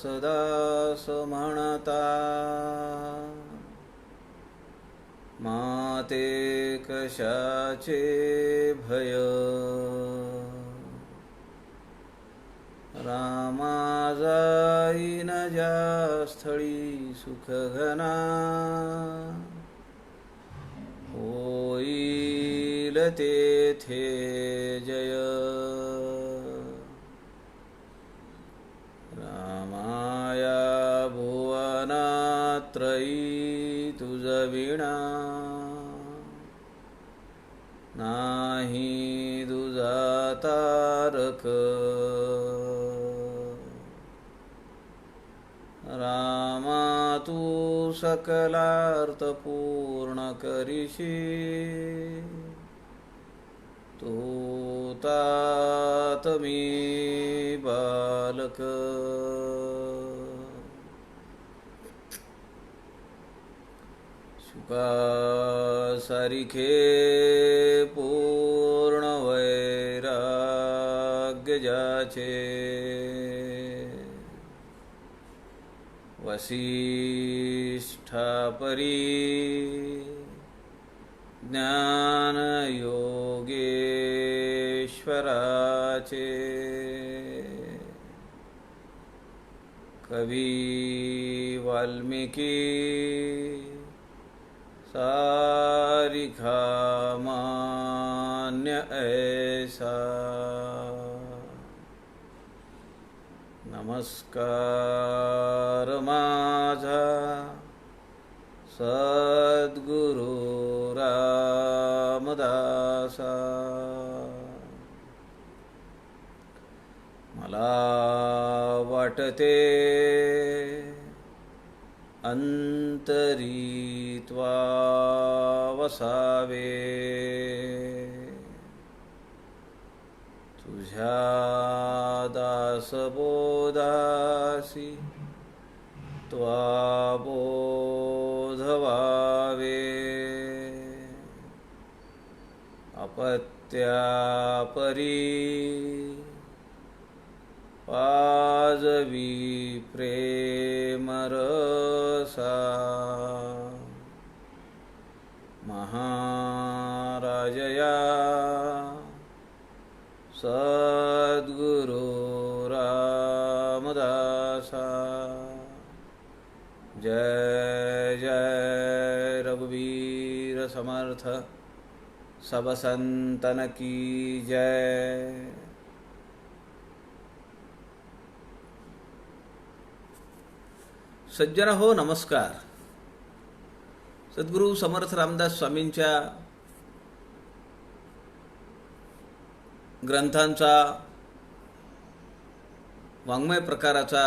दास म्हणता, माते कशाचे भय, रामा जाईन ज्या स्थळी सुख घना, होईल तेथे जय. रामाया भुवनात्रयी तुझ विणा, नाही दुजा तारक. रामा तू सकलार्थ पूर्ण करिशी, तू तात मी बालक. शुका सारिखे पूर्ण वैराग्य ज्याचे, वसिष्ठा परी ज्ञान योगेश्वराचे. कवी वाल्मिकी सारिखा मान्य ऐसा, नमस्कार माझा सद्गुरु रामदासा. मला वाटते अंतरीत्वा वसावे, तुझ्या दासबोधासी त्वा बोध व्हावे. अपत्यापरी पाजवी प्रेमरसा, महाराजया सद्गुरु रामदासा. जय जय रघुवीर समर्थ, सब संतन की जय. सज्जन हो, नमस्कार. सद्गुरु समर्थ रामदास स्वामींच्या ग्रंथांचा, वाङ्मय प्रकाराचा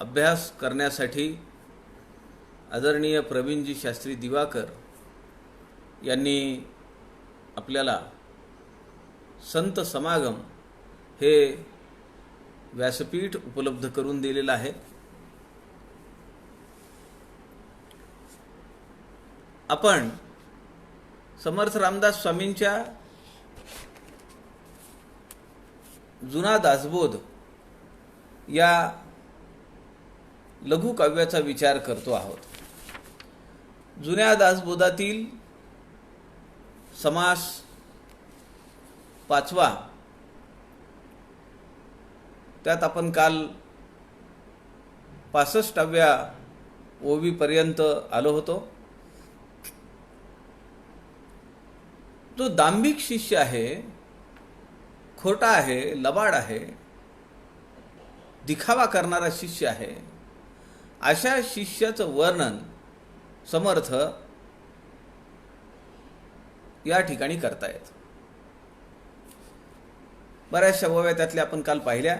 अभ्यास करण्यासाठी आदरणीय प्रवीणजी शास्त्री दिवाकर यांनी आपल्याला संत समागम हे व्यासपीठ उपलब्ध करून दिलेलं आहे. आपण समर्थ रामदास स्वामींच्या जुना दासबोध या लघुकाव्याचा विचार करतो आहोत. जुन्या दासबोधातील समास 5वा, त्यात आपण काल 65व्या ओवीपर्यंत आलो होतो. जो दांभिक शिष्य आहे, खोटा आहे, लबाड आहे, दिखावा करणारा शिष्य आहे, अशा शिष्याचं वर्णन समर्थ या ठिकाणी करतायत. बऱ्याचशा ओव्या त्यातल्या आपण काल पाहिल्या.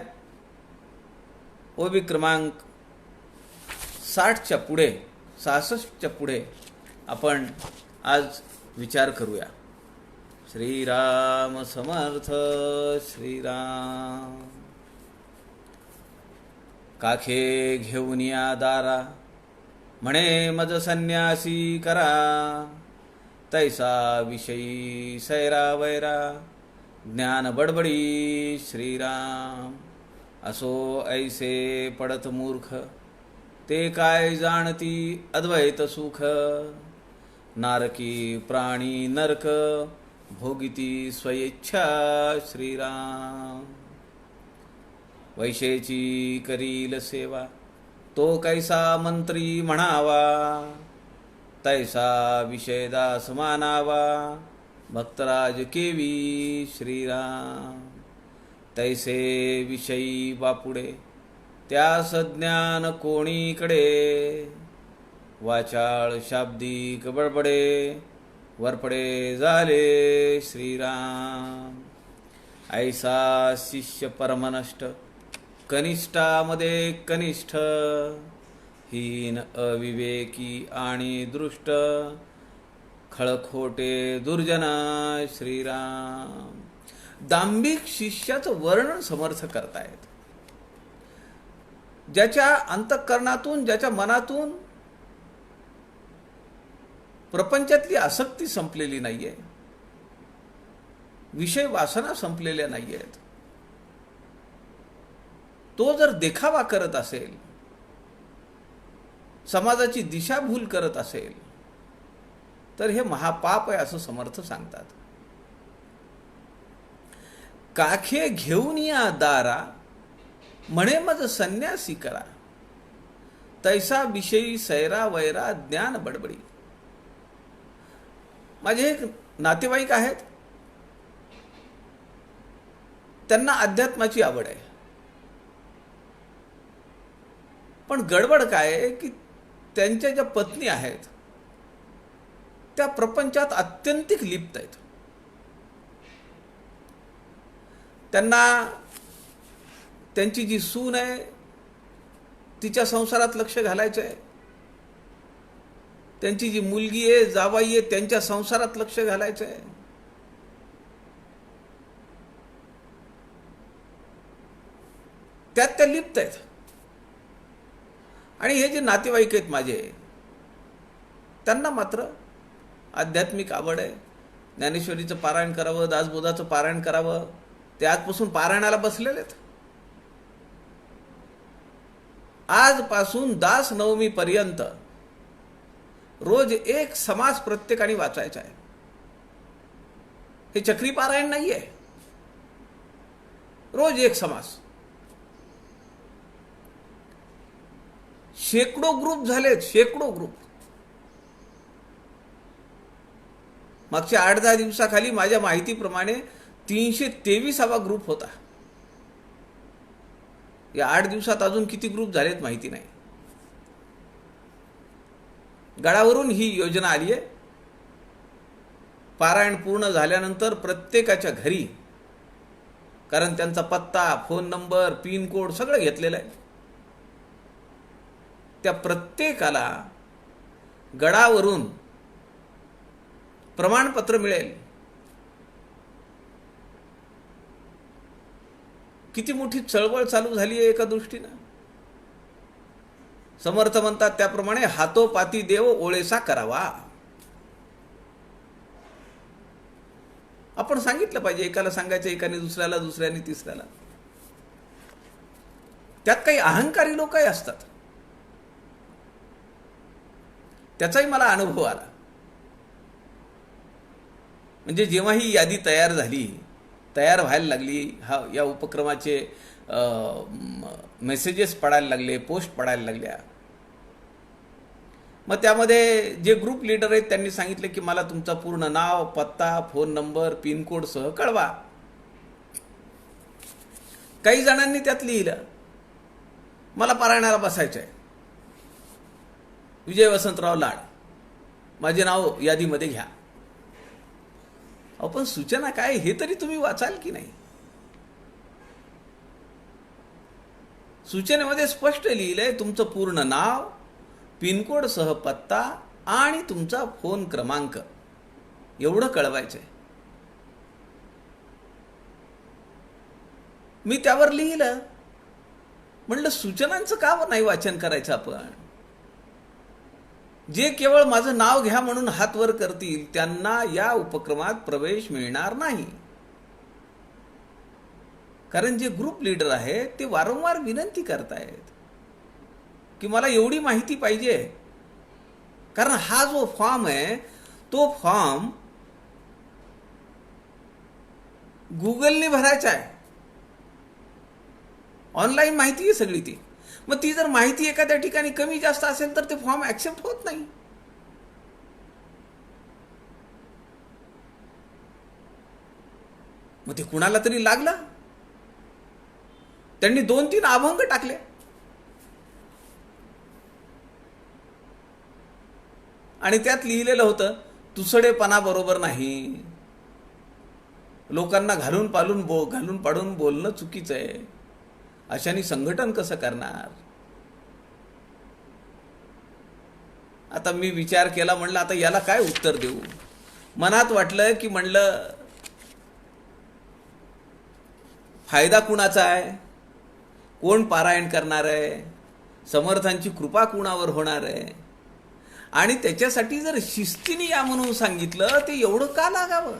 ओवी क्रमांक 60च्या पुढे, 66च्या पुढे आपण आज विचार करूया. श्रीराम समर्थ. श्रीराम. काखे घेऊन या दारा, म्हणे मज संन्यासी करा, तैसा विषयी सैरा वैरा, ज्ञान बडबडी. श्रीराम. असो ऐसे पडत मूर्ख, ते काय जाणती अद्वैत सुख. नारकी प्राणी नरक, भोगिती स्वयेच्छा श्रीराम. वैशेची करील सेवा, तो कैसा मंत्री म्हणावा. तैसा विषय दास मानावा, भक्तराज केवी श्रीराम. तैसे विषयी बापुडे, त्यास ज्ञान कोणीकडे. वाचाळ शाब्दिक बडबडे, वरपडे झाले श्रीराम. ऐसा शिष्य परमनष्ट, कनिष्ठामध्ये कनिष्ठ. हीन अविवेकी आणि दृष्ट, खळखोटे दुर्जन श्रीराम. दांभिक शिष्याचं वर्णन समर्थ करतायत. ज्याच्या अंतःकरणातून, ज्याच्या मनातून प्रपंचातली आसक्ती संपलेली नाहीये, विषय वासना संपलेल्या नाहीयेत, तो जर देखावा करत असेल, समाजाची दिशाभूल करत असेल, तर हे महापाप आहे असं समर्थ सांगतात. काखे घेऊन या दारा, म्हणे मज संन्यासी करा. तैसा विषयी सैरा वैरा ज्ञान बडबडी. माझे एक नातेवाईक आहेत, त्यांना अध्यात्माची आवड आहे. पण गडबड काय आहे की त्यांच्या ज्या पत्नी आहेत त्या प्रपंचात अत्यंतिक लिप्त आहेत. त्यांना त्यांची जी सून आहे तिच्या संसारात लक्ष घालायचं आहे, त्यांची जी मुलगी आहे, जावाई आहे, त्यांच्या संसारात लक्ष घालायचं आहे. त्यात त्या लिप्त आहेत. आणि हे जे नातेवाईक आहेत माझे, त्यांना मात्र आध्यात्मिक आवड आहे. ज्ञानेश्वरीचं पारायण करावं, दासबोधाचं पारायण करावं, ते आजपासून पारायणाला बसलेले आहेत. आजपासून दास नवमी पर्यंत रोज एक समास प्रत्येकाने वाचायचा आहे. हे चक्री पारायण नाहीये, रोज एक समास. शेकडो ग्रुप झालेत, शेकडो ग्रुप. मागच्या 8-10 दिवसाखाली माझ्या माहितीप्रमाणे 323वा ग्रुप होता. या 8 दिवसात अजून किती ग्रुप झालेत माहिती नाही. गडावरून ही योजना आली आहे. पारायण पूर्ण झाल्यानंतर प्रत्येकाच्या घरी, कारण त्यांचा पत्ता, फोन नंबर, पिन कोड सगळं घेतलेलं आहे, त्या प्रत्येकाला गडावरून प्रमाणपत्र मिळेल. किती मोठी चळवळ चालू झाली आहे एका दृष्टीनं. समर्थ म्हणतात त्याप्रमाणे हातोपाती देव ओळेसा करावा. आपण सांगितलं पाहिजे, एकाला सांगायचं, एकाने दुसऱ्याला, दुसऱ्याने तिसऱ्याला. त्यात काही अहंकारी लोकही असतात. त्याचाही मला अनुभव आला. म्हणजे जेव्हा ही यादी तयार झाली, तयार व्हायला लागली, या उपक्रमाचे मेसेजेस पडायला लागले, पोस्ट पडायला लागल्या, मग त्यामध्ये जे ग्रुप लीडर आहेत त्यांनी सांगितले की मला तुमचा पूर्ण नाव, पत्ता, फोन नंबर, पिन कोड सह कळवा. काही जणांनी त्यात लिहिलं, मला पारायणाला बसायचं आहे, विजय वसंतराव लाड, माझे नाव यादीमध्ये घ्या. पण सूचना काय हे तरी तुम्ही वाचाल की नाही? सूचनेमध्ये स्पष्ट लिहिलंय तुमचं पूर्ण नाव, पिनकोड सह पत्ता आणि तुमचा फोन क्रमांक एवढं कळवायचंय. मी त्यावर लिहिलं, म्हणलं सूचनांचं का नाही वाचन करायचं आपण? जे केवळ माझं नाव घ्या म्हणून हात वर करतील त्यांना या उपक्रमात प्रवेश मिळणार नाही. कारण जे ग्रुप लीडर आहेत ते वारंवार विनंती करतायत की मला एवढी माहिती पाहिजे, कारण हा जो फॉर्म आहे तो फॉर्म गुगलने भरायचा आहे. ऑनलाईन माहिती आहे सगळी ती. मग ती जर माहिती एखाद्या ठिकाणी कमी जास्त असेल तर ते फॉर्म ऍक्सेप्ट होत नाही. मग ते कुणाला तरी लागला. त्यांनी 2-3 अभंग टाकले. आणि त्यात लिहिलेलं होतं, तुसडेपणा बरोबर नाही, लोकांना घालून पाडून बोलणं चुकीचं आहे, अशाने संघटन कसं करणार. आता मी विचार केला, म्हणलं आता याला काय उत्तर देऊ. मनात वाटलं की म्हणलं फायदा कुणाचा आहे, कोण पारायण करणार आहे, समर्थांची कृपा कुणावर होणार आहे, आणि त्याच्यासाठी जर शिस्तीने या म्हणून सांगितलं ते एवढं का लागावं.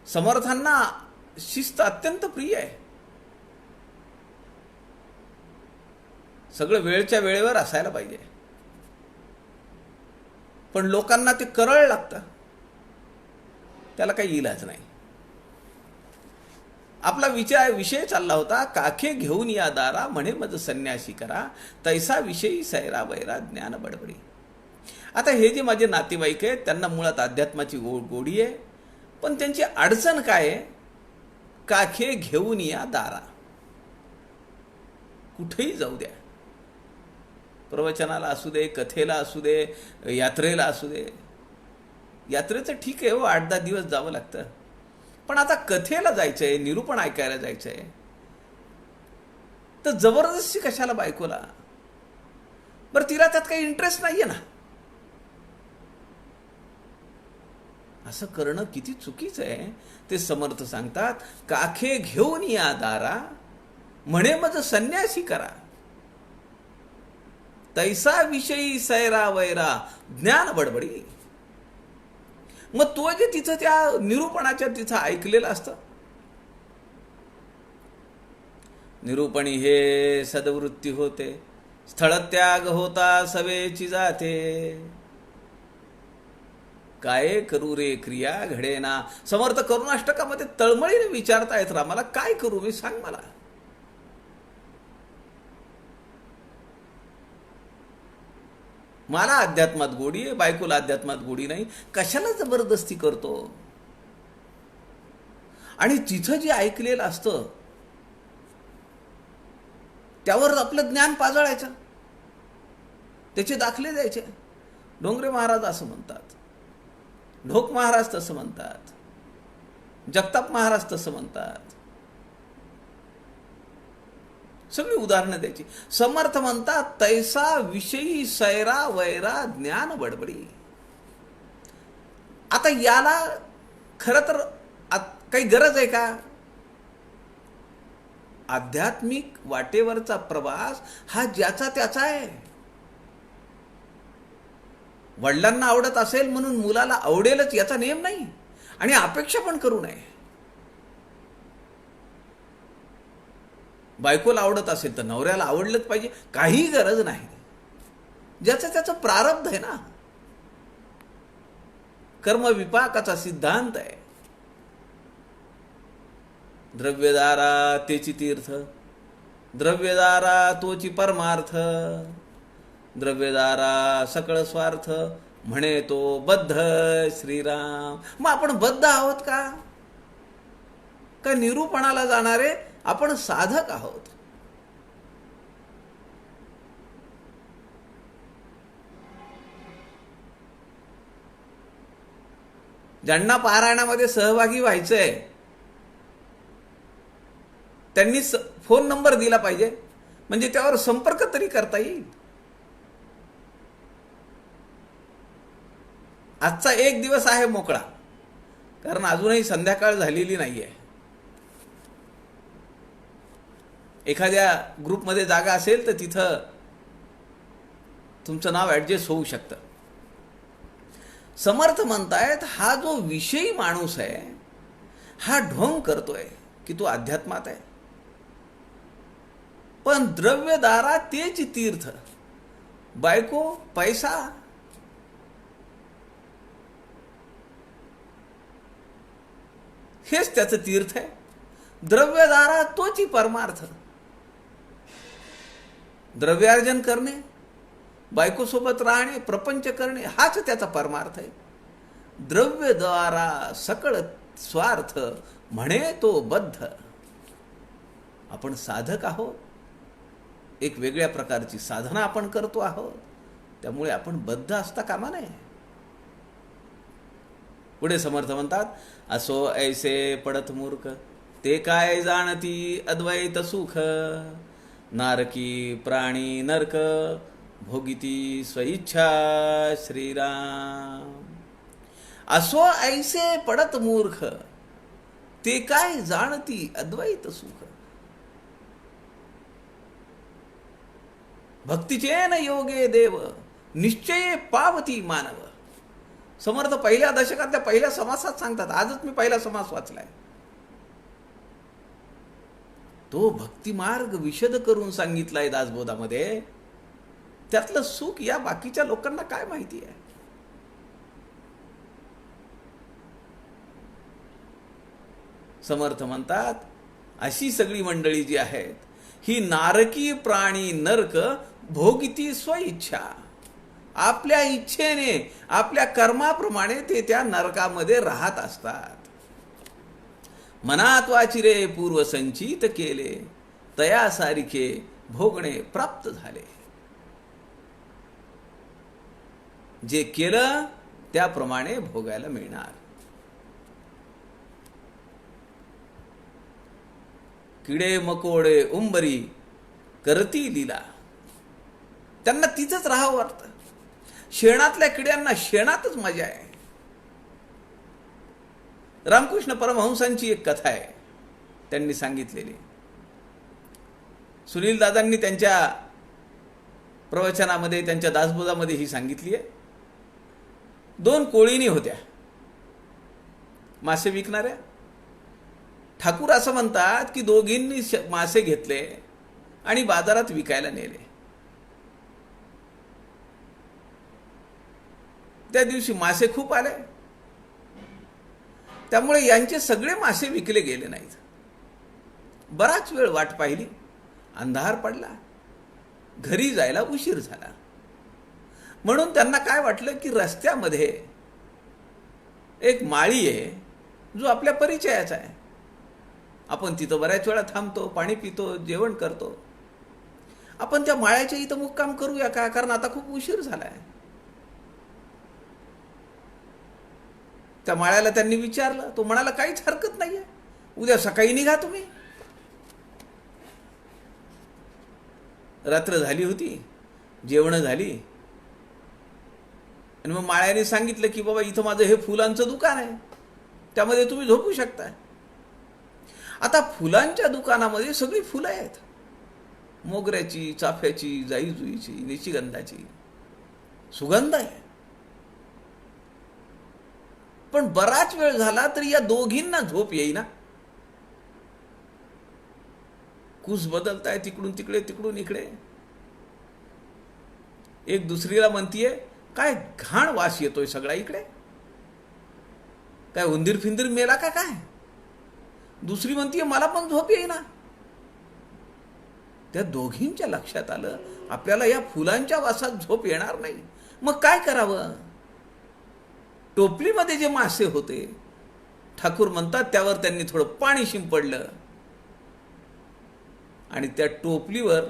समर्थांना शिस्त अत्यंत प्रिय आहे. सगळं वेळच्या वेळेवर असायला पाहिजे, पण लोकांना ते करळ लागतं, त्याला काही इलाज नाही. आपला विषय चालला होता, काखे घेऊन या दारा, म्हणे मज संन्यासी करा, तैसा विषयी सैरा वैरा ज्ञान बडबडी. आता हे जे माझे नातेवाईक आहेत त्यांना मुळात अध्यात्माची गोडी आहे, पण त्यांची अडचण काय आहे. काखे घेऊन या दारा, कुठेही जाऊ द्या, प्रवचनाला असू दे, कथेला असू दे, यात्रेला असू दे. यात्रेचं ठीक आहे हो, 8-10 दिवस जावं लागतं, पण आता कथेला जायचंय, निरूपण ऐकायला जायचंय, तर जबरदस्ती कशाला बायकोला. बरं, तिला त्यात काही इंटरेस्ट नाहीये ना, असं करणं किती चुकीचं आहे. ते समर्थ सांगतात, काखे घेऊन या दारा, म्हणे मज संन्यासी करा, तैसा विषयी सैरा वैरा ज्ञान बडबडी. मग तो जे तिथं त्या निरूपणाच्या तिथं ऐकलेलं असतं, निरूपणी हे सद्वृत्ती होते, स्थळत्याग होता सवेची जाते, काय करू रे क्रिया घडेना. समर्थ करुणाष्टकामध्ये तळमळीने विचारतायत, रामाला काय करू मी, सांग मला. मला अध्यात्मात गोडी आहे, बायकोला अध्यात्मात गोडी नाही, कशाला जबरदस्ती करतो. आणि तिथं जे ऐकलेलं असतं त्यावर आपलं ज्ञान पाजळायचं, त्याचे दाखले द्यायचे. डोंगरे महाराज असं म्हणतात, ढोक महाराज तसं म्हणतात, जगताप महाराज तसं म्हणतात, सगळी उदाहरणं द्यायची. समर्थ म्हणतात, तैसा विषयी सैरा वैरा ज्ञान बडबडी. आता याला खरं तर काही गरज आहे का. आध्यात्मिक वाटेवरचा प्रवास हा ज्याचा त्याचा आहे. वडिलांना आवडत असेल म्हणून मुलाला आवडेलच याचा नियम नाही, आणि अपेक्षा पण करू नये. बायकोला आवडत असेल तर नवऱ्याला आवडलंच पाहिजे, काही गरज नाही. ज्याचं त्याचं प्रारब्ध आहे ना. कर्मविपाकाचा सिद्धांत आहे. द्रव्यदारा तेची तीर्थ, द्रव्यदारा तोची परमार्थ, द्रव्यदारा सकळ स्वार्थ, म्हणे तो बद्ध श्रीराम. मग आपण बद्ध आहोत का निरूपणाला जाणारे आपण साधक आहोत. ज्यांना पारायणामध्ये सहभागी व्हायचंय त्यांनी फोन नंबर दिला पाहिजे, म्हणजे त्यावर संपर्क तरी करता येईल. आजचा एक दिवस आहे मोकळा, कारण अजूनही संध्याकाळ झालेली नाहीये. एखाद्या ग्रुपमध्ये जागा असेल तर तिथं तुमचं नाव ऍडजस्ट होऊ शकतं. समर्थ म्हणतायत, हा जो विषयी माणूस आहे हा ढोंग करतोय की तू अध्यात्मात आहे. पण द्रव्यदारा तेच तीर्थ. बायको, पैसा, हेच त्याचं तीर्थ आहे. द्रव्यदारा तोची परमार्थ. द्रव्यार्जन करणे, बायकोसोबत राहणे, प्रपंच करणे, हाच त्याचा परमार्थ आहे. द्रव्यद्वारा सकळ स्वार्थ, म्हणे तो बद्ध. आपण साधक आहोत, एक वेगळ्या प्रकारची साधना आपण करतो आहोत, त्यामुळे आपण बद्ध असता कामा नये. पुढे समर्थ म्हणतात, असो ऐसे पडत मूर्ख, ते काय जाणती अद्वैत सुख. नारकी प्राणी नरक, भोगिती स्वइच्छा श्रीराम. असो ऐसे पडत मूर्ख, ते काय जाणती अद्वैत सुख. भक्तीचेन योगे देव, निश्चये पावती मानव. समर्थ पहिल्या दशकातल्या पहिल्या समासात सांगतात. आजच मी पहिला समास वाचलाय. तो भक्तिमार्ग विशद करून सांगितलाय दासबोधामध्ये. त्यातलं सुख या बाकीच्या लोकांना काय माहिती आहे. समर्थ म्हणतात, अशी सगळी मंडळी जी आहेत, ही नारकी प्राणी नरक, भोगिती स्वइच्छा. आपल्या इच्छेने, आपल्या कर्माप्रमाणे ते त्या नरकामध्ये राहत असतात. मनात वाचिरे पूर्व संचित केले, तया सारिखे भोगणे प्राप्त झाले. जे केलं त्याप्रमाणे भोगायला मिळणार. किडे मकोडे उंबरी करती लीला. त्यांना तिथंच राहावं वाटतं. शेणातल्या किड्यांना शेणातच मजा आहे. रामकृष्ण परमहंसांची एक कथा आहे, त्यांनी सांगितलेली. सुनील दादांनी त्यांच्या प्रवचनामध्ये, त्यांच्या दासबोधामध्ये ही सांगितली आहे. 2 कोळीणी होत्या, मासे विकणाऱ्या. ठाकूर असं म्हणतात की दोघींनी मासे घेतले आणि बाजारात विकायला नेले. त्या दिवशी मासे खूप आले, त्यामुळे यांचे सगळे मासे विकले गेले नाहीत. बराच वेळ वाट पाहिली, अंधार पडला, घरी जायला उशीर झाला. म्हणून त्यांना काय वाटलं की रस्त्यामध्ये एक माळी आहे जो आपल्या परिचयाचा आहे. आपण तिथं बऱ्याच वेळा थांबतो, पाणी पितो, जेवण करतो. आपण त्या माळ्याच्या इथं मुक्काम करूया का, कारण आता खूप उशीर झालाय. त्या माळ्याला त्यांनी विचारलं. तो म्हणाला, काहीच हरकत नाहीये, उद्या सकाळी निघा तुम्ही. रात्र झाली होती, जेवण झाली, आणि मग माळ्याने सांगितलं की बाबा इथं माझं हे फुलांचं दुकान आहे, त्यामध्ये तुम्ही झोपू शकता. आता फुलांच्या दुकानामध्ये सगळी फुलं आहेत, मोगऱ्याची, चाफ्याची, जाईजुईची, निशिगंधाची, सुगंध आहे. पण बराच वेळ झाला तरी या दोघींना झोप येईना. कुस बदलताय तिकडून तिकडे, तिकडून इकडे. एक दुसरीला म्हणतीये, काय घाण वास येतोय सगळा इकडे, काय उंदीर फिंदीर मेला का काय. दुसरी म्हणतीये, मला पण झोप येईना. त्या दोघींच्या लक्षात आलं, आपल्याला या फुलांच्या वासात झोप येणार नाही. मग काय करावं. टोपलीमध्ये जे मासे होते, ठाकूर म्हणतात, त्यावर त्यांनी थोडं पाणी शिंपडलं आणि त्या टोपलीवर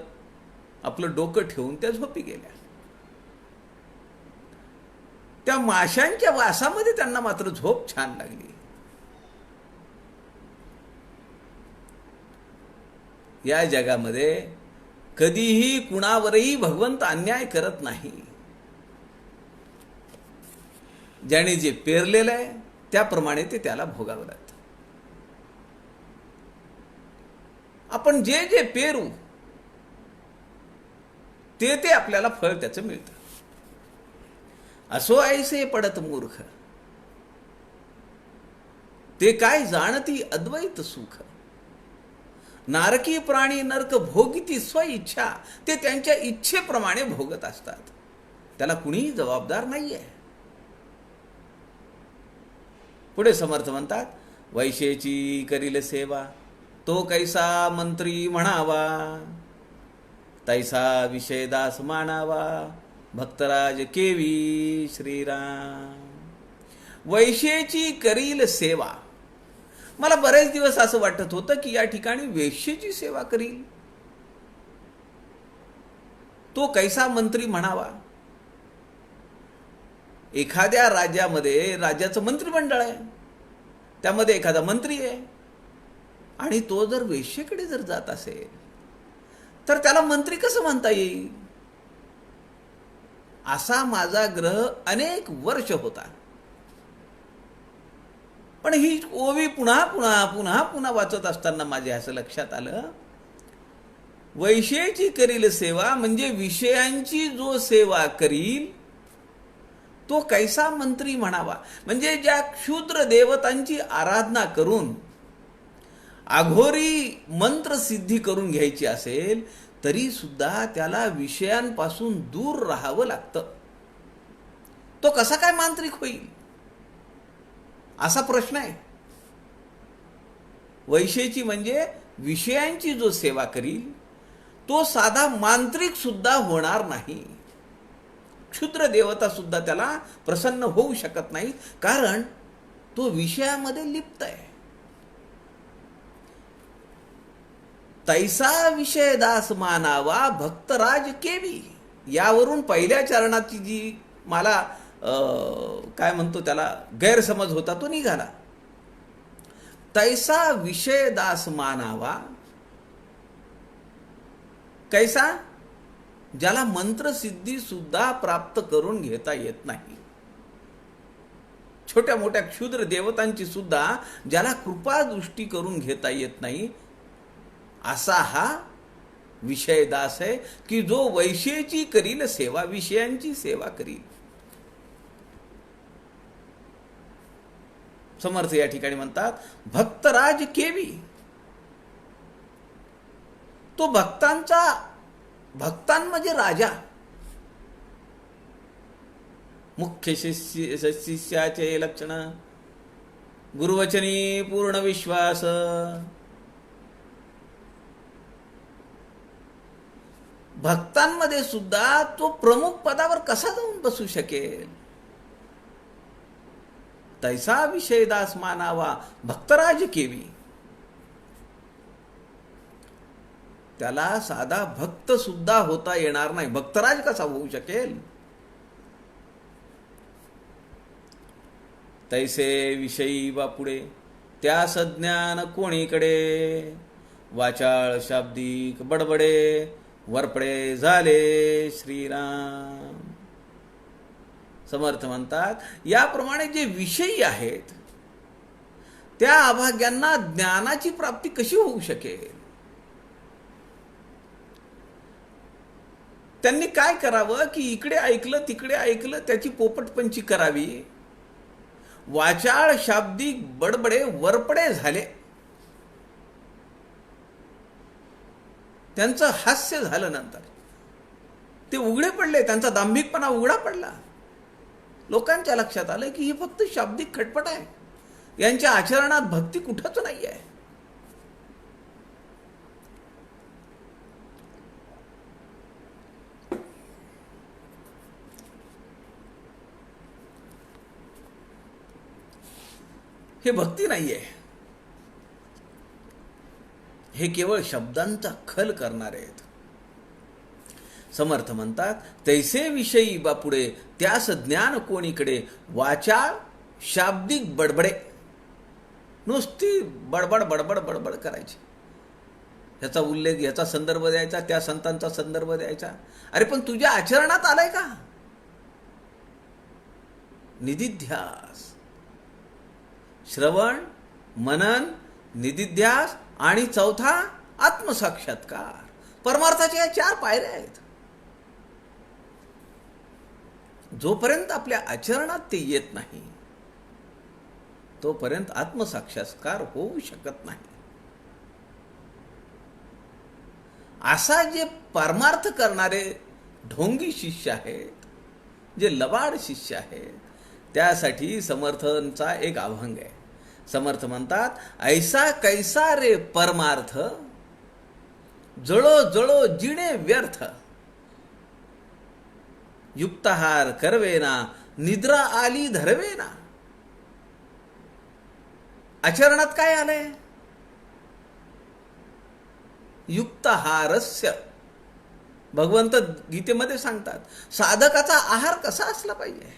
आपलं डोकं ठेवून त्या झोपी गेल्या. त्या माशांच्या वासामध्ये त्यांना मात्र झोप छान लागली. या जगामध्ये कधीही कुणावरही भगवंत अन्याय करत नाही. ज्याने जे पेरलेलं आहे त्याप्रमाणे ते त्याला भोगावं लागतं. आपण जे जे पेरू ते ते आपल्याला फळ त्याचं मिळतं. असो ऐसे पडत मूर्ख, ते काय जाणती अद्वैत सुख. नारकी प्राणी नरक भोगिती स्वइच्छा. ते त्यांच्या इच्छेप्रमाणे भोगत असतात, त्याला कुणीही जबाबदार नाहीये. पुढे समर्थ म्हणतात, वैशेची करील सेवा तो कैसा मंत्री म्हणावा, तैसा विषय दास मानावा, भक्तराज केवी श्रीराम. वैश्येची करील सेवा. मला बरेच दिवस असं वाटत होतं की या ठिकाणी वेश्येची सेवा करील तो कैसा मंत्री म्हणावा. एखाद्या राज्यामध्ये राज्याचं मंत्रिमंडळ आहे, त्यामध्ये एखादा मंत्री आहे आणि तो जर वेश्येकडे जर जात असेल तर त्याला मंत्री कसं म्हणता येईल. असा माझा ग्रह अनेक वर्ष होता. पण ही ओवी पुन्हा पुन्हा पुन्हा पुन्हा वाचत असताना माझ्या असं लक्षात आलं, वैश्येची करील सेवा म्हणजे विषयांची जो सेवा करील तो कैसा मंत्री म्हणावा. म्हणजे ज्या क्षुद्र देवतांची आराधना करून अघोरी मंत्र सिद्धी करून घ्यायची असेल तरी सुद्धा त्याला विषयांपासून दूर राहावं लागतं. तो कसा काय मांत्रिक होईल असा प्रश्न आहे. वैश्येची म्हणजे विषयांची जो सेवा करील तो साधा मांत्रिक सुद्धा होणार नाही. क्षुद्र देवता सुद्धा त्याला प्रसन्न होऊ शकत नाही, कारण तो विषयामध्ये लिप्त आहे. तैसा विषय दास मानावा भक्तराज केवी. यावरून पहिल्या चरणाची जी मला काय म्हणतो त्याला गैरसमज होता तो निघाला. तैसा विषय दास मानावा. कैसा? ज्याला मंत्रसिद्धी सुद्धा प्राप्त करून घेता येत नाही. छोट्या मोठ्या क्षुद्र देवतांची सुद्धा ज्याला कृपा दृष्टी करून घेता येत नाही, असा हा विषय दास आहे की जो वैश्येची करील सेवा, विषयांची सेवा करील. समर्थ या ठिकाणी म्हणतात, भक्तराज केवी. तो भक्तांमध्ये राजा. मुख्य शिष्याचे लक्षण गुरुवचनी पूर्ण विश्वास. भक्तांमध्ये सुद्धा तो प्रमुख पदावर कसा जाऊन बसू शकेल. तैसा विषय दास मानावा भक्तराज केवी. त्याला साधा भक्त सुद्धा होता येणार नाही. भक्तराज कसा होऊ शकेल. तैसे विषयी बापुडे त्या सज्ञान कोणीकडे, वाचाळ शाब्दिक बडबडे वरपडे झाले श्रीराम. समर्थ म्हणतात, याप्रमाणे जे विषयी आहेत त्या अभाग्यांना ज्ञानाची प्राप्ती कशी होऊ शकेल. त्यांनी काय करावं की इकडे ऐकलं तिकडे ऐकलं त्याची पोपटपंची करावी. वाचाळ शाब्दिक बडबडे वरपडे झाले. त्यांचं हास्य झालं. नंतर ते उघडे पडले, त्यांचा दांभिकपणा उघडा पडला. लोकांच्या लक्षात आलं की ही फक्त शाब्दिक खटपट आहे, यांच्या आचरणात भक्ती कुठंच नाही आहे. हे भक्ती नाहीये, हे केवळ शब्दांचा खल करणारे आहेत. समर्थ म्हणतात, तैसे विषयी बापुडे त्यास ज्ञान कोणीकडे, वाचाळ शाब्दिक बडबडे. नुसती बडबड बडबड बडबड करायची. ह्याचा उल्लेख, ह्याचा संदर्भ द्यायचा, त्या संतांचा संदर्भ द्यायचा. अरे पण तुझ्या आचरणात आलाय का. निदिध्यास, श्रवण, मनन, निदिध्यास आणि चौथा आत्मसाक्षात्कार. परमार्थाच्या या 4 पायऱ्या आहेत. जोपर्यंत आपल्या आचरणात ते येत नाही तोपर्यंत आत्मसाक्षात्कार होऊ शकत नाही. असा जे परमार्थ करणारे ढोंगी शिष्य आहेत, जे लबाड शिष्य आहेत, त्यासाठी समर्थांचा एक अभंग आहे. समर्थ म्हणतात, ऐसा कैसा रे परमार्थ, जळो जळो जिणे व्यर्थ, युक्तहार करवेना, निद्रा आली धरवेना. आचरणात काय आलंय? युक्तहारस्य. भगवंत गीतेमध्ये सांगतात, साधकाचा आहार कसा असला पाहिजे,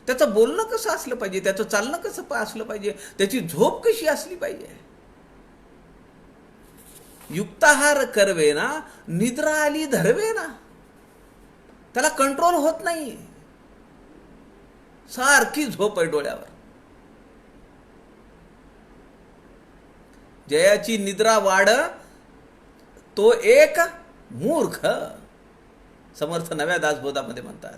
त्याचं बोलणं कसं असलं पाहिजे, त्याचं चालणं कसं असलं पाहिजे, त्याची झोप कशी असली पाहिजे. युक्ताहार करवेना, निद्रा आली धरवेना. त्याला कंट्रोल होत नाही, सारखी झोप आहे डोळ्यावर. जयाची निद्रा वाढ तो एक मूर्ख. समर्थ नव्या दासबोधामध्ये म्हणतात,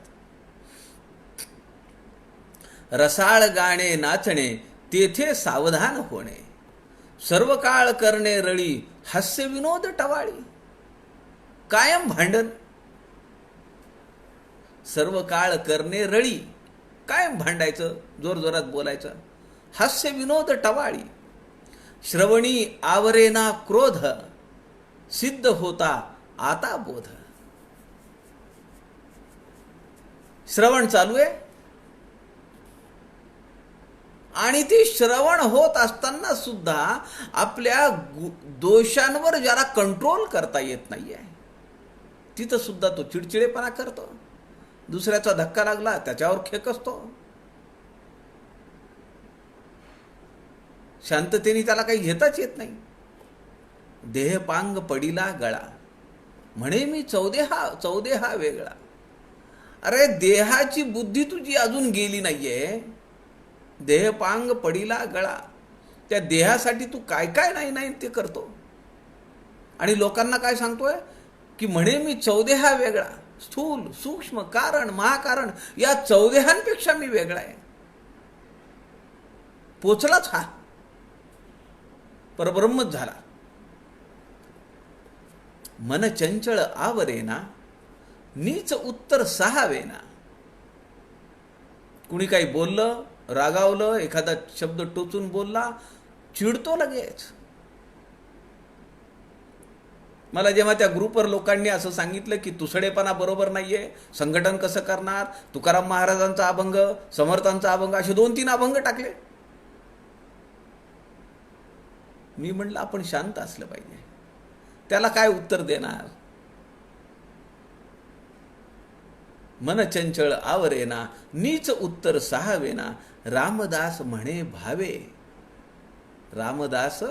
रसाळ गाणे नाचणे, तेथे सावधान होणे, सर्व काळ करणे रळी, हास्य विनोद टवाळी. कायम भांडण, सर्व काळ करणे रळी, कायम भांडायचं, जोरजोरात बोलायचं, हास्य विनोद टवाळी. श्रवणी आवरेना क्रोध, सिद्ध होता आता बोध. श्रवण चालू आहे आणि ते श्रवण होत असताना सुद्धा आपल्या दोषांवर ज्याला कंट्रोल करता येत नाहीये, तिथं सुद्धा तो चिडचिडेपणा करतो. दुसऱ्याचा धक्का लागला त्याच्यावर खेकसतो. शांततेने त्याला काही घेताच येत नाही. देहपांग पडिला गळा, म्हणे मी चौदेहा वेगळा. अरे देहाची बुद्धी तुझी अजून गेली नाहीये. देहपांग पडिला गळा, त्या देहासाठी तू काय काय नाही ते करतो. आणि लोकांना काय सांगतोय की म्हणे मी चौदेहा वेगळा. स्थूल सूक्ष्म कारण महाकारण या चौदेहांपेक्षा मी वेगळा आहे. पोचलाच हा, परब्रह्मच झाला. मन चंचळ आवरेना, नीच उत्तर सहावेना. कुणी काही बोललं, रागावलं, एखादा शब्द टोचून बोलला, चिडतो लगेच. मला जेव्हा त्या ग्रुपवर लोकांनी असं सांगितलं की तुसडेपणा बरोबर नाहीये, संघटन कसं करणार, तुकाराम महाराजांचा अभंग, समर्थांचा अभंग, असे 2-3 अभंग टाकले. मी म्हटलं आपण शांत असलं पाहिजे. त्याला काय उत्तर देणार? मन चंचळ आवरेना, नीच उत्तर सहावेना. रामदास म्हणे भावे, रामदास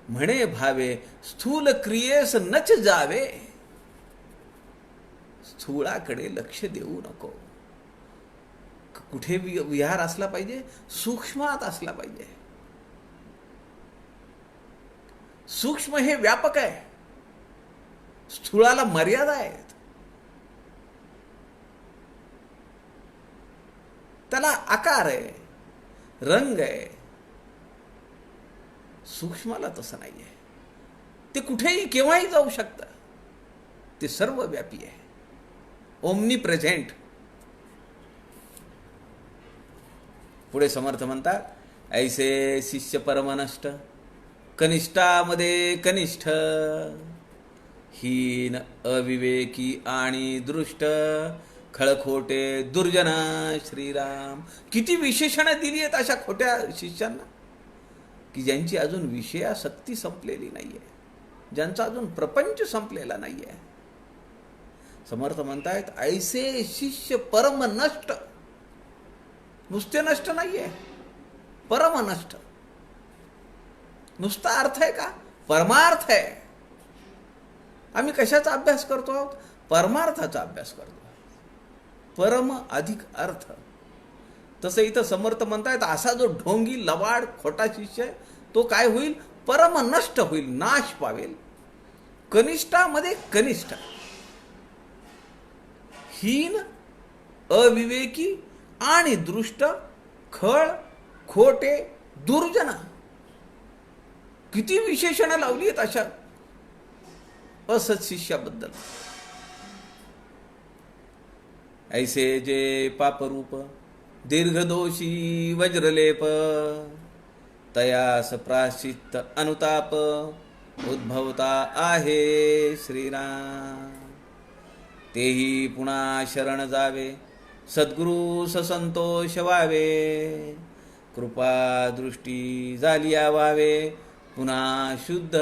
म्हणे भावे, स्थूल क्रियेस नच जावे. स्थूळाकडे लक्ष देऊ नको. कुठे विहार असला पाहिजे, सूक्ष्मात असला पाहिजे. सूक्ष्म हे व्यापक आहे, स्थूळाला मर्यादा आहेत. त्याला आकार आहे, रंग आहे. सूक्ष्माला तसं नाहीये. ते कुठेही केव्हाही जाऊ शकतं. ते सर्व व्यापी आहे, ओमनी प्रेझेंट. पुढे समर्थ म्हणतात, ऐसे शिष्य परमनष्ट, कनिष्ठामध्ये कनिष्ठ, हीन अविवेकी आणि दृष्ट, खळखोटे दुर्जना श्रीराम. किती विशेषणं दिली आहेत अशा खोट्या शिष्यांना की ज्यांची अजून विषयासक्ती संपलेली नाहीये, ज्यांचा अजून प्रपंच संपलेला नाहीये. समर्थ म्हणतायत, ऐसे शिष्य परम नष्ट. नुसते नष्ट नाहीये, परम नष्ट. नुसता अर्थ आहे का? परमार्थ आहे. आम्ही कशाचा अभ्यास करतो आहोत? परमार्थाचा अभ्यास करतो. परम अधिक अर्थ. तसं इथं समर्थ म्हणतायत, असा जो ढोंगी लबाड खोटा शिष्य आहे तो काय होईल? परम नष्ट होईल, नाश पावेल. कनिष्ठामध्ये कनिष्ठ, हीन अविवेकी आणि दृष्ट, खळ खोटे दुर्जना, किती विशेषणं लावली आहेत अशा असत शिष्याबद्दल. ऐसे जे पापरूप दीर्घदोषी वज्रलेप, तयास प्राश्चित्त अनुताप, उद्भवता आहे श्रीराम. तेही पुन्हा शरण जावे, सद्गुरु ससंतोष व्हावे, कृपा दृष्टी झालिया व्हावे, पुन्हा शुद्ध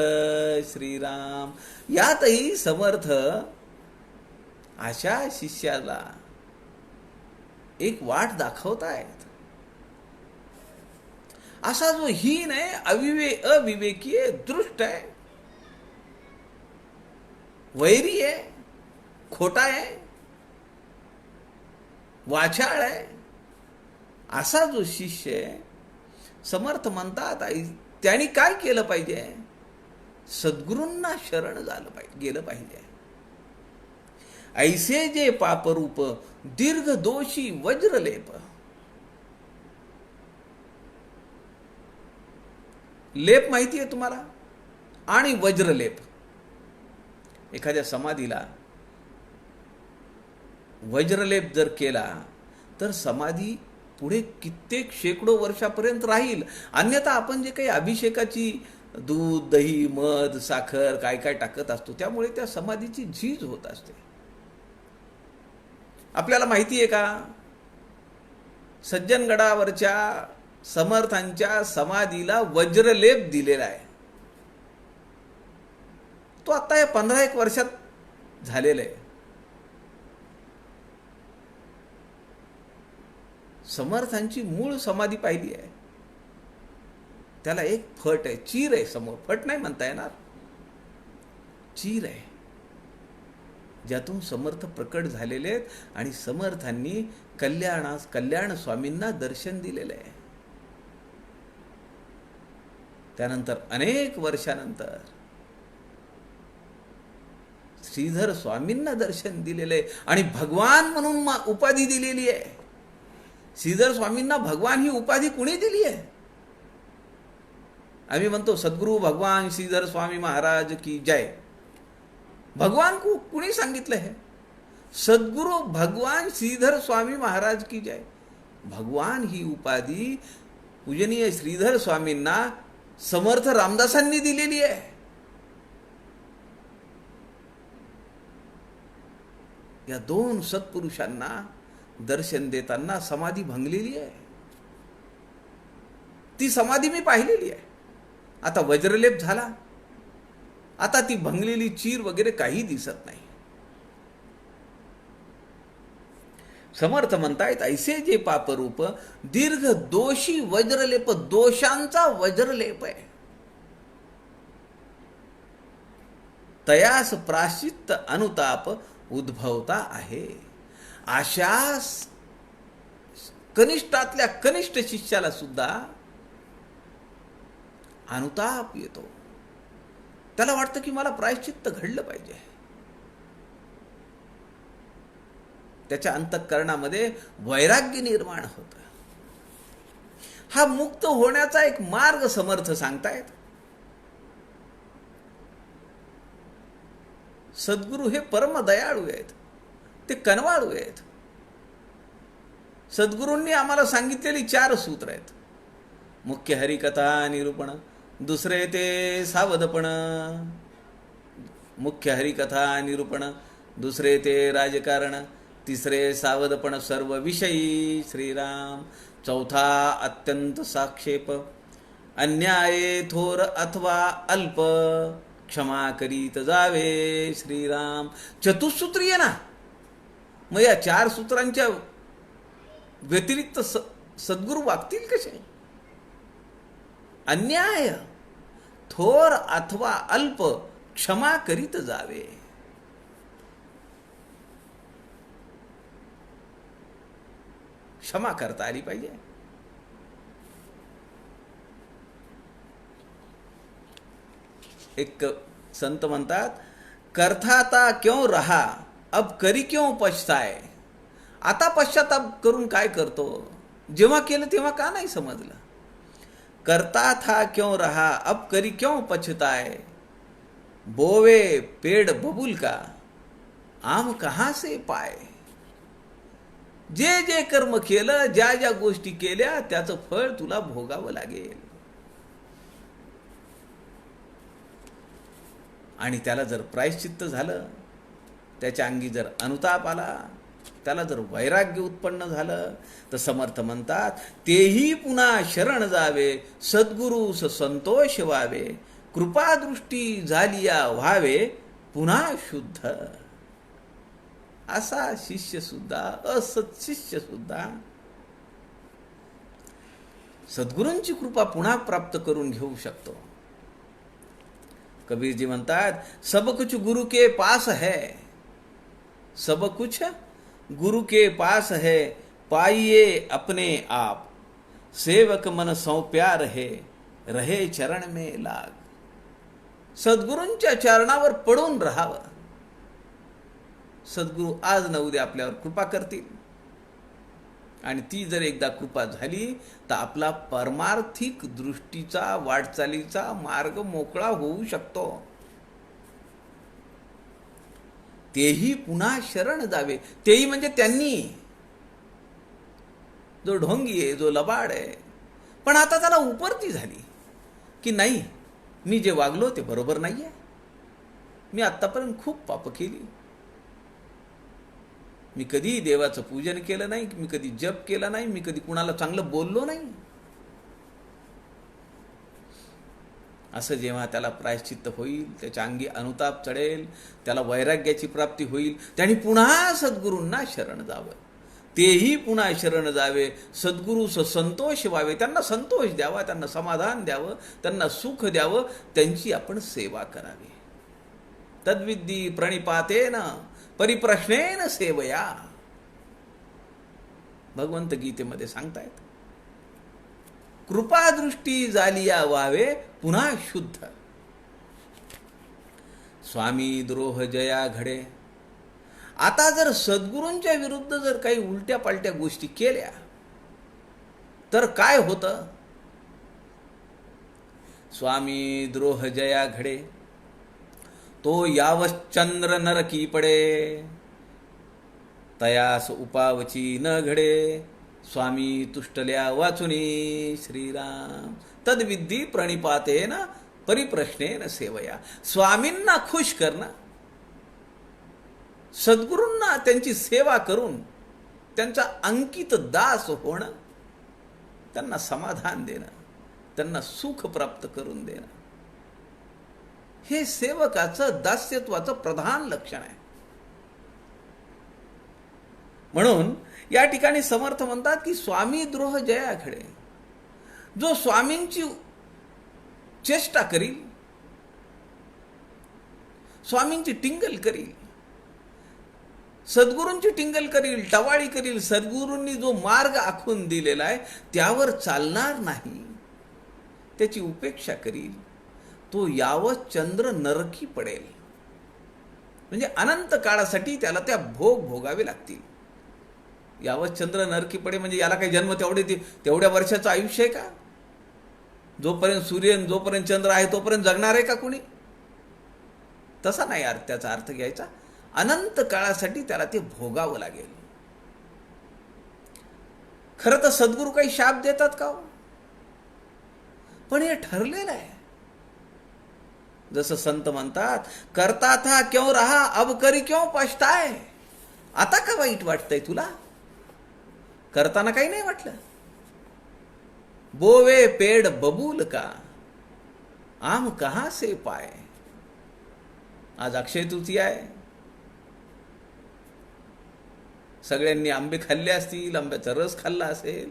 श्रीराम. यातही समर्थ अशा शिष्याला एक वाट दाखवतायत. असा जो हीन आहे, अविवेकी आहे, दृष्ट आहे, वैरी आहे, खोटा आहे, वाचाळ आहे, असा जो शिष्य आहे, समर्थ म्हणतात त्यांनी काय केलं पाहिजे? सद्गुरूंना शरण गेलं पाहिजे. ऐसे जे पापरूप दीर्घ दोषी वज्रलेप. लेप माहिती आहे तुम्हाला? आणि वज्रलेप. एखाद्या समाधीला वज्रलेप जर केला तर समाधी पुढे कित्येक शेकडो वर्षापर्यंत राहील. अन्यथा आपण जे काही अभिषेकाची दूध, दही, मध, साखर काय काय टाकत असतो, त्यामुळे त्या समाधीची झीज होत असते. आपल्याला माहिती आहे का, सज्जनगडावरच्या समर्थांच्या समाधीला वज्रलेप दिलेला आहे. तो आता या 15-1 वर्षात झालेला आहे. समर्थांची मूळ समाधी पाहिली आहे, त्याला एक फट आहे, चीर आहे समोर. फट नाही म्हणता येणार, चीर आहे, ज्यातून समर्थ प्रकट झालेले आहेत. आणि समर्थांनी कल्याण स्वामींना दर्शन दिलेलं आहे. त्यानंतर अनेक वर्षानंतर श्रीधर स्वामींना दर्शन दिलेलं आहे आणि भगवान म्हणून उपाधी दिलेली आहे. श्रीधर स्वामींना भगवान ही उपाधी कुणी दिली आहे? आम्ही म्हणतो सद्गुरु भगवान श्रीधर स्वामी महाराज की जय. भगवान कुणी सांगितलं हे? सद्गुरु भगवान श्रीधर स्वामी महाराज की जय. भगवान ही उपाधी पूजनीय श्रीधर स्वामींना समर्थ रामदासांनी दिलेली आहे. या 2 सत्पुरुषांना दर्शन देताना समाधी भंगलेली आहे. ती समाधी मी पाहिलेली आहे. आता वज्रलेप झाला, आता ती भंगलेली चीर वगैरे काही दिसत नाही. समर्थ म्हणतायत ऐसे जे पापरूप दीर्घ दोषी वज्रलेप. दोषांचा वज्रलेप आहे. तयास प्राश्चित्त अनुताप उद्भवता आहे. अशा कनिष्ठातल्या कनिष्ठ शिष्याला सुद्धा अनुताप येतो. त्याला वाटतं की मला प्रायश्चित्त घडलं पाहिजे. त्याच्या अंतःकरणामध्ये वैराग्य निर्माण होतं. हा मुक्त होण्याचा एक मार्ग समर्थ सांगतायत. सद्गुरू हे परम दयाळू आहेत, ते कनवाळू आहेत. सद्गुरूंनी आम्हाला सांगितलेली 4 सूत्र आहेत. मुख्य हरिकथा निरूपण, दुसरे ते सावधपण. मुख्य हरिकथा निरूपण, दुसरे ते राजकारण, तिसरे सावधपण सर्व विषयी श्रीराम, चौथा अत्यंत साक्षेप, अन्याये थोर अथवा अल्प, क्षमा करीत जावे श्रीराम. चतुसूत्री आहे ना. मग या 4 सूत्रांच्या व्यतिरिक्त सद्गुरू वागतील कसे? अन्याय, थोर अथवा अल्प, क्षमा करीत जावे. क्षमा करता आली पाहिजे. एक संत म्हणतात, करथाता क्यों रहा अब करी क्यों पछताए. आता पश्चाताप करून काय करतो? जेव्हा केलं तेव्हा का नाही समजलं? करता था क्यों रहा अब करी क्यों पछताए, बोवे पेड़ बबूल का आम कहां से पाय. जे जे कर्म केलं, ज्या ज्या गोष्टी केल्या, त्याचं फळ तुला भोगावं लागेल. आणि त्याला जर प्रायश्चित्त झालं, त्याच्या अंगी जर अनुताप आला, त्याला जर वैराग्य उत्पन्न झालं, तर समर्थ म्हणतात तेही पुन्हा शरण जावे, सद्गुरु संतोष व्हावे, कृपादृष्टी झालिया व्हावे पुन्हा शुद्ध. असा शिष्य सुद्धा, असत शिष्य सुद्धा सद्गुरूंची कृपा पुन्हा प्राप्त करून घेऊ शकतो. कबीरजी म्हणतात सब कुछ गुरु के पास है, सब कुछ गुरु के पास है, पाइए अपने आप, सेवक मन सौंप्या रहे, रहे चरण में लाग. सद्गुरूंच्या चरणावर पडून राहावं. सद्गुरू आज न उद्या आपल्यावर कृपा करतील. आणि ती जर एकदा कृपा झाली तर आपला परमार्थिक दृष्टीचा, वाटचालीचा मार्ग मोकळा होऊ शकतो. तेही पुन्हा शरण जावे. तेही म्हणजे त्यांनी, जो ढोंगी आहे, जो लबाड आहे, पण आता त्याला उपरती झाली की नाही, मी जे वागलो ते बरोबर नाहीये, मी आत्तापर्यंत खूप पाप केली, मी कधी देवाचं पूजन केलं नाही, मी कधी जप केला नाही, मी कधी कुणाला चांगलं बोललो नाही. असं जेव्हा त्याला प्रायश्चित्त होईल, त्याच्या अंगी अनुताप चढेल, त्याला वैराग्याची प्राप्ती होईल, त्याने पुन्हा सद्गुरूंना शरण जावं. तेही पुन्हा शरण जावे, सद्गुरू संतोष व्हावे, त्यांना संतोष द्यावा, त्यांना समाधान द्यावं, त्यांना सुख द्यावं, त्यांची आपण सेवा करावी. तद्विद्धी प्रणिपातेन परिप्रश्नेन सेवया, भगवंत गीतेमध्ये सांगतायत. कृपादृष्टी झालिया व्हावे पुन्हा शुद्ध. स्वामी द्रोह जया घडे. आता जर सद्गुरूंच्या विरुद्ध जर काही उलट्या पालट्या गोष्टी केल्या तर काय होतं? स्वामी द्रोह जया घडे, तो यावश्चंद्र नरकी पडे, तयास उपावची न घडे, स्वामी तुष्टल्या वाचुनी श्रीराम. तद्विद्धी प्रणिपातेन परिप्रश्नेन सेवया. स्वामींना खुश करणं, सद्गुरूंना त्यांची सेवा करून त्यांचा अंकित दास होणं, त्यांना समाधान देणं, त्यांना सुख प्राप्त करून देणं, हे सेवकाचं दास्यत्वाचं प्रधान लक्षण आहे. म्हणून या ठिकाणी समर्थ म्हणतात की स्वामी द्रोह जया घडे. जो स्वामींची चेष्टा करील, स्वामींची टिंगल करील, सद्गुरूंची टिंगल करील, टवाळी करील, सद्गुरूंनी जो मार्ग आखून दिलेला आहे त्यावर चालणार नाही, त्याची उपेक्षा करील, तो यावत चंद्र नरकी पडेल. म्हणजे अनंत काळासाठी त्याला त्या भोग भोगावे लागतील. यावत चंद्र नरकी पडे म्हणजे याला काही जन्म तेवढ्या वर्षाचं आयुष्य आहे का? जोपर्यंत सूर्य, जोपर्यंत चंद्र आहे तोपर्यंत जगणार आहे का कुणी? तसा नाही त्याचा अर्थ घ्यायचा. अनंत काळासाठी त्याला ते भोगावं लागेल. खरं तर सद्गुरू काही शाप देतात का? पण हे ठरलेलं आहे. जसं संत म्हणतात, करता था क्यों रहा अब करी क्यों पछताए. आता का वाईट वाटतंय तुला? करताना काही नाही वाटलं. बोवे पेड़ बबूल का आम कहां से पाए. आज अक्षय तृतीया आहे. सगळ्यांनी आंबे खाल्ले असतील, आंब्याचा रस खाल्ला असेल.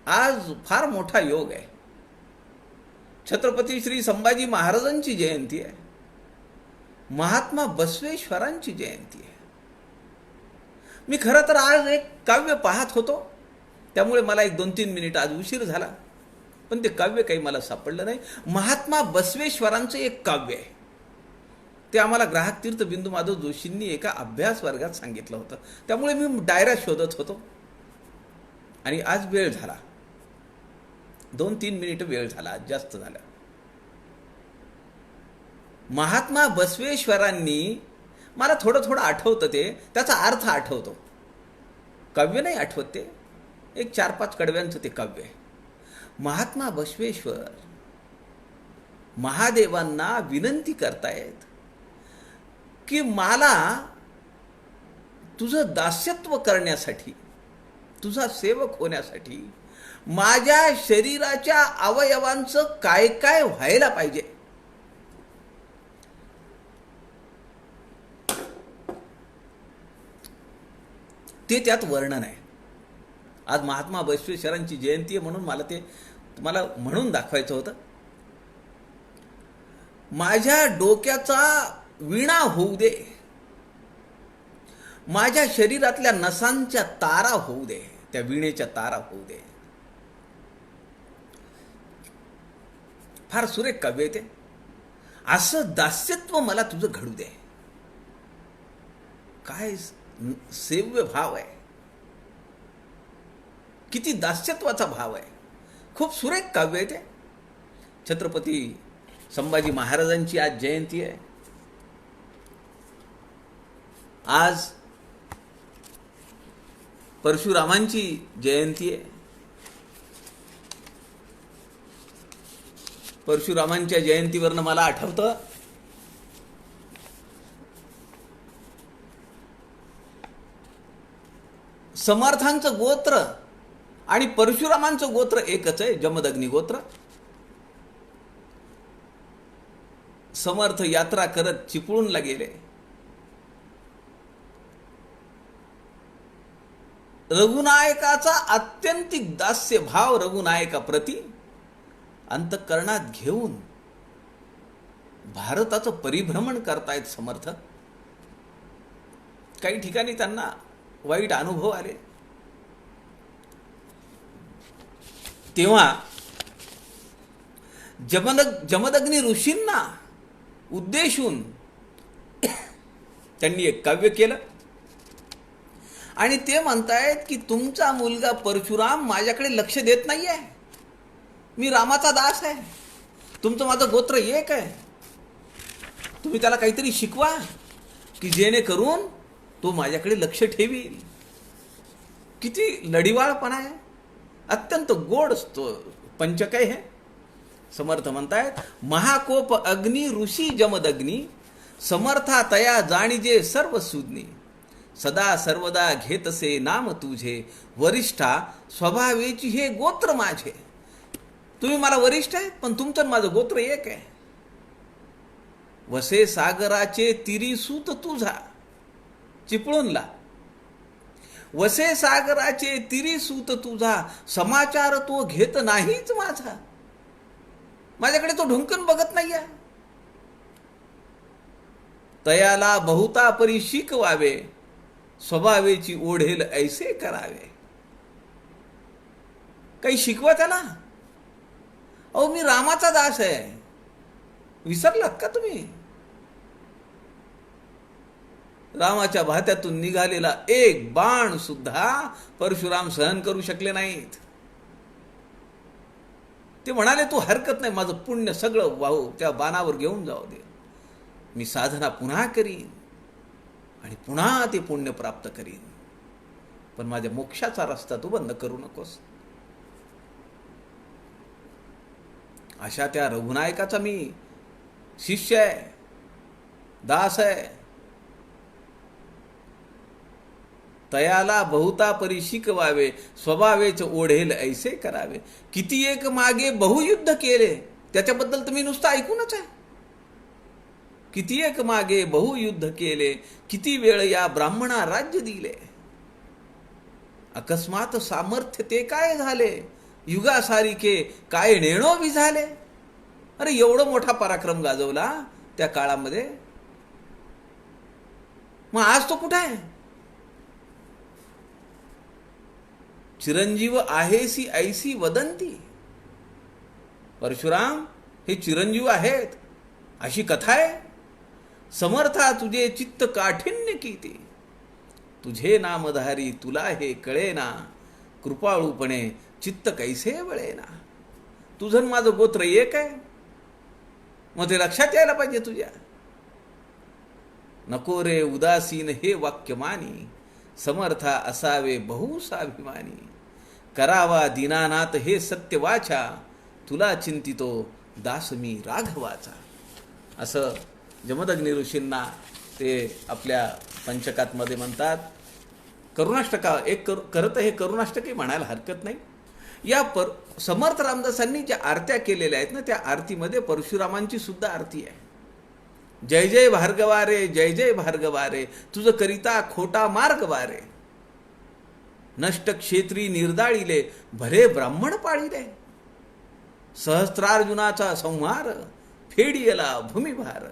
आज फार मोठा योग आहे. छत्रपती श्री संभाजी महाराजांची जयंती आहे. महात्मा बसवेश्वरांची जयंती आहे. मी खरं तर आज एक काव्य पाहत होतो, त्यामुळे मला एक 2-3 मिनिट आज उशीर झाला, पण ते काव्य काही मला सापडलं नाही. महात्मा बसवेश्वरांचं एक काव्य आहे. ते आम्हाला ग्राहक तीर्थ बिंदू माधव जोशींनी एका अभ्यास वर्गात सांगितलं होतं. त्यामुळे मी डायरा शोधत होतो आणि आज वेळ झाला, 2-3 मिनिटं वेळ झाला, आज जास्त झाला. महात्मा बसवेश्वरांनी, मला थोडं थोडं आठवतं ते, त्याचा अर्थ आठवतो, काव्य नाही आठवत ते, एक 4-5 कडव्यांचं ते काव्य आहे. महात्मा बसवेश्वर महादेवांना विनंती करतायत की मला तुझं दास्यत्व करण्यासाठी, तुझा सेवक होण्यासाठी माझ्या शरीराच्या अवयवांचं काय काय व्हायला पाहिजे. ते त्यात वर्णन आहे. आज महात्मा बसवेश्वरांची जयंती आहे म्हणून मला ते तुम्हाला म्हणून दाखवायचं होतं. माझ्या डोक्याचा विणा होऊ दे, माझ्या शरीरातल्या नसांच्या तारा होऊ दे, त्या विणेच्या तारा होऊ दे. फार सुरेख काव्य आहे ते. असं दास्यत्व मला तुझं घडू दे. काय सेव्य भाव आहे, किती दास्यत्वाचा भाव आहे. खूप सुरेख काव्य आहे ते. छत्रपती संभाजी महाराजांची आज जयंती आहे. आज परशुरामांची जयंती आहे. परशुरामांच्या जयंतीवरनं मला आठवतं समर्थांचं गोत्र आणि परशुरामांचं गोत्र एकच आहे, जमदग्नी गोत्र. समर्थ यात्रा करत चिपळूणला गेले. रघुनायकाचा आत्यंतिक दास्य भाव रघुनायकाप्रती अंतःकरणात घेऊन भारताचं परिभ्रमण करतायत समर्थ. काही ठिकाणी त्यांना वाईट अनुभव आले. तेव्हा जमदग्नी ऋषींना उद्देशून त्यांनी एक काव्य केलं आणि ते म्हणतायत की तुमचा मुलगा परशुराम माझ्याकडे लक्ष देत नाहीये. मी रामाचा दास आहे, तुमचं माझं गोत्र एक आहे. तुम्ही त्याला काहीतरी शिकवा की जेणेकरून तो माझ्याकडे लक्ष ठेवील. किती लढिवाळपणा आहे. अत्यंत गोड पंचक आहे हे. समर्थ म्हणतायत महाकोप अग्नी ऋषी जमदग्नी समर्था तया जाणीजे सर्व सुज्ञी सदा सर्वदा घेतसे नाम तुझे वरिष्ठा स्वभावेची हे गोत्र माझे. तुम्ही मला वरिष्ठ आहे पण तुमचं माझं गोत्र एक आहे. वसे सागराचे तिरीसूत तुझा, चिपळूणला वसे सागराचे तिरीसूत तुझा समाचार तो घेत नाहीच माझा. माझ्याकडे तो ढुंकन बघत नाहीये. तयाला बहुता परी शिकवावे स्वभावेची ओढेल ऐसे करावे. काही शिकवा त्याला. अहो मी रामाचा दास आहे, विसरलात का तुम्ही? रामाच्या भात्यातून निघालेला एक बाण सुद्धा परशुराम सहन करू शकले नाहीत. ते म्हणाले तू हरकत नाही, माझं पुण्य सगळं वाहू त्या बाणावर घेऊन जाऊ दे. मी साधना पुन्हा करीन आणि पुन्हा ते पुण्य प्राप्त करीन, पण माझ्या मोक्षाचा रस्ता तू बंद करू नकोस. अशा त्या रघुनायकाचा मी शिष्य आहे, दास आहे. तयाला बहुता परी शिकवावे स्वभावेच ओढेल ऐसे करावे. किती एक मागे बहुयुद्ध केले, त्याच्याबद्दल तुम्ही नुसतं ऐकूनच आहे. किती एक मागे बहुयुद्ध केले, किती वेळ या ब्राह्मणा राज्य दिले. अकस्मात सामर्थ्य ते काय झाले, युगासारिखे काय नेणो बी झाले. अरे एवढं मोठा पराक्रम गाजवला त्या काळामध्ये, मग आज तो कुठे आहे? चिरंजीव आहेसी ऐसी वदंती. परशुराम हे चिरंजीव आहेत अशी कथा आहे. समर्था तुझे चित्त काठिन्य कीती, तुझे नामधारी तुला हे कळेना. कृपाळूपणे चित्त कैसे वळेना. तुझं आणि माझं गोत्र एक आहे, मग ते लक्षात यायला पाहिजे तुझ्या. नको रे उदासीन हे वाक्य मानी, समर्था असावे बहुसाभिमानी. करावा दीनानाथ हे सत्य वाचा, तुला चिंतितो दास मी राघवाचा. असं जमदग्नी ऋषींना ते आपल्या पंचकातमध्ये म्हणतात. करुणाष्टका एक करत हे करुणाष्टकही म्हणायला हरकत नाही. या समर्थ रामदासांनी ज्या आरत्या केलेल्या आहेत ना, त्या आरतीमध्ये परशुरामांची सुद्धा आरती आहे. जय जय भार्गवा रे, जय जय भार्गवा रे, तुझ करिता खोटा मार्ग वारे. नष्ट क्षेत्री निर्दाळिले, भले ब्राह्मण पाळिले. सहस्त्रार्जुनाचा संहार, फेडियला भूमिभार.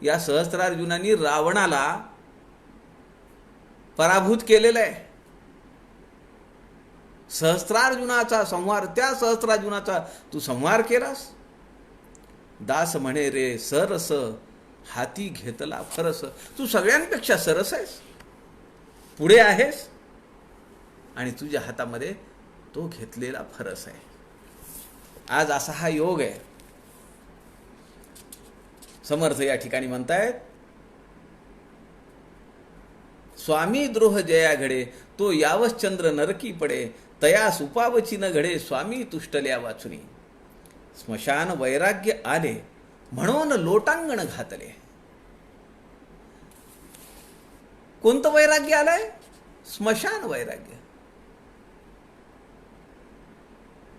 या सहस्त्रार्जुनांनी रावणाला पराभूत केलेलं आहे. सहस्त्रार्जुनाचा संहार, त्या सहस्त्रार्जुनाचा तू संहार केलास. दास म्हणे रे सरस, हाती घेतला फरस. तू सगळ्यांपेक्षा सरस आहेस, पुढे आहेस, आणि तुझ्या हातामध्ये तो घेतलेला फरस आहे. आज असा हा योग आहे. समर्थ या ठिकाणी म्हणतायत, स्वामी द्रोह जया घडे, तो यावश्चंद्र नरकी पडे. तयास उपावची न घडे, स्वामी तुष्टल्या वाचुनी. स्मशान वैराग्य आले, म्हणून लोटांगण घातले. कोणतं वैराग्य आलंय? स्मशान वैराग्य.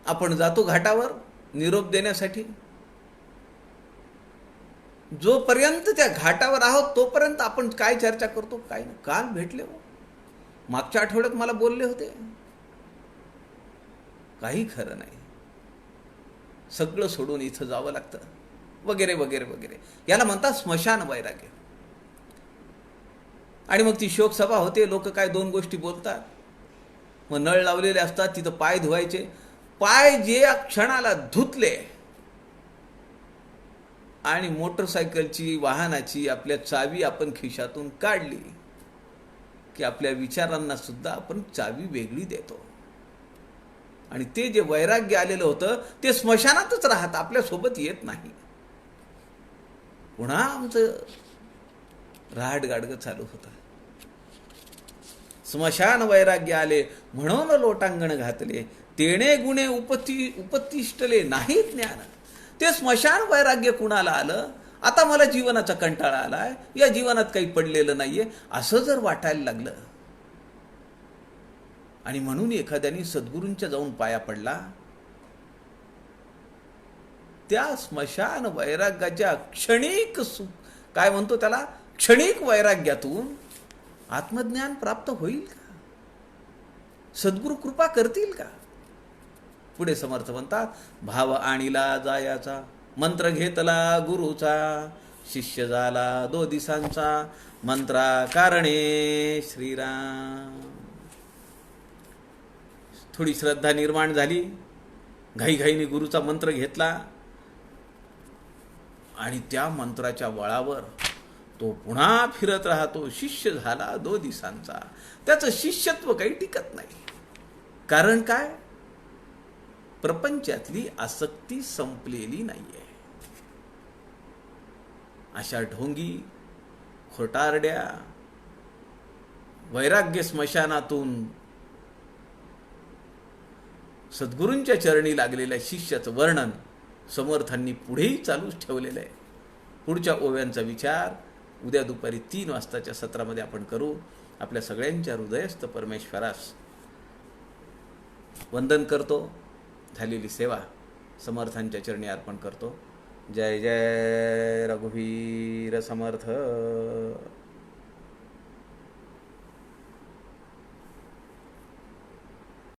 आपण जातो घाटावर निरोप देण्यासाठी. जोपर्यंत त्या घाटावर आहोत तोपर्यंत आपण काय चर्चा करतो, काय नाही. काल भेटले हो, मागच्या आठवड्यात मला बोलले होते, काही खरं नाही, सगळं सोडून इथं जावं लागतं, वगैरे वगैरे वगैरे. याला म्हणतात स्मशान वैराग्य. आणि मग ती शोकसभा होते, लोक काय दोन गोष्टी बोलतात. मग नळ लावलेले असतात, तिथं पाय धुवायचे. पाय जे क्षणाला धुतले आणि मोटरसायकलची वाहनाची आपल्या चावी आपण खिशातून काढली की आपल्या विचारांना सुद्धा आपण चावी वेगळी देतो. आणि ते जे वैराग्य आलेलं होतं ते स्मशानातच राहत, आपल्यासोबत येत नाही. पुन्हा आमचं राहाट गाडगं चालू होतं. स्मशान वैराग्य आले, म्हणून लोटांगण घातले. तेणे गुणे उपतिष्ठले नाही ज्ञान. ते स्मशान वैराग्य कुणाला आलं? आता मला जीवनाचा कंटाळा आलाय, या जीवनात काही पडलेलं नाहीये, असं जर वाटायला लागलं, आणि म्हणून एखाद्याने सद्गुरूंच्या जाऊन पाया पडला, त्या स्मशान वैराग्याच्या क्षणिक काय म्हणतो त्याला, क्षणिक वैराग्यातून आत्मज्ञान प्राप्त होईल का? सद्गुरू कृपा करतील का? पुढे समर्थ म्हणतात, भाव आणिला जायाचा, मंत्र घेतला गुरुचा, शिष्य झाला 2 दिवसांचा, मंत्रा कारणे श्रीराम. थोडी श्रद्धा निर्माण झाली, घाईघाईने गुरुचा मंत्र घेतला आणि त्या मंत्राच्या बळावर तो पुन्हा फिरत राहतो. शिष्य झाला 2 दिवसांचा. त्याचं शिष्यत्व काही टिकत नाही. कारण काय? प्रपंचातली आसक्ती संपलेली नाहीये. अशा ढोंगी, खोटारड्या, वैराग्य स्मशानातून सद्गुरूंच्या चरणी लागलेल्या शिष्याचं वर्णन समर्थांनी पुढेही चालूच ठेवलेलं आहे. पुढच्या ओव्यांचा विचार उद्या दुपारी 3 वाजताच्या सत्रामध्ये आपण करू. आपल्या सगळ्यांच्या हृदयस्थ परमेश्वरास वंदन करतो. झालेली सेवा समर्थांच्या चरणी अर्पण करतो. जय जय रघुवीर समर्थ.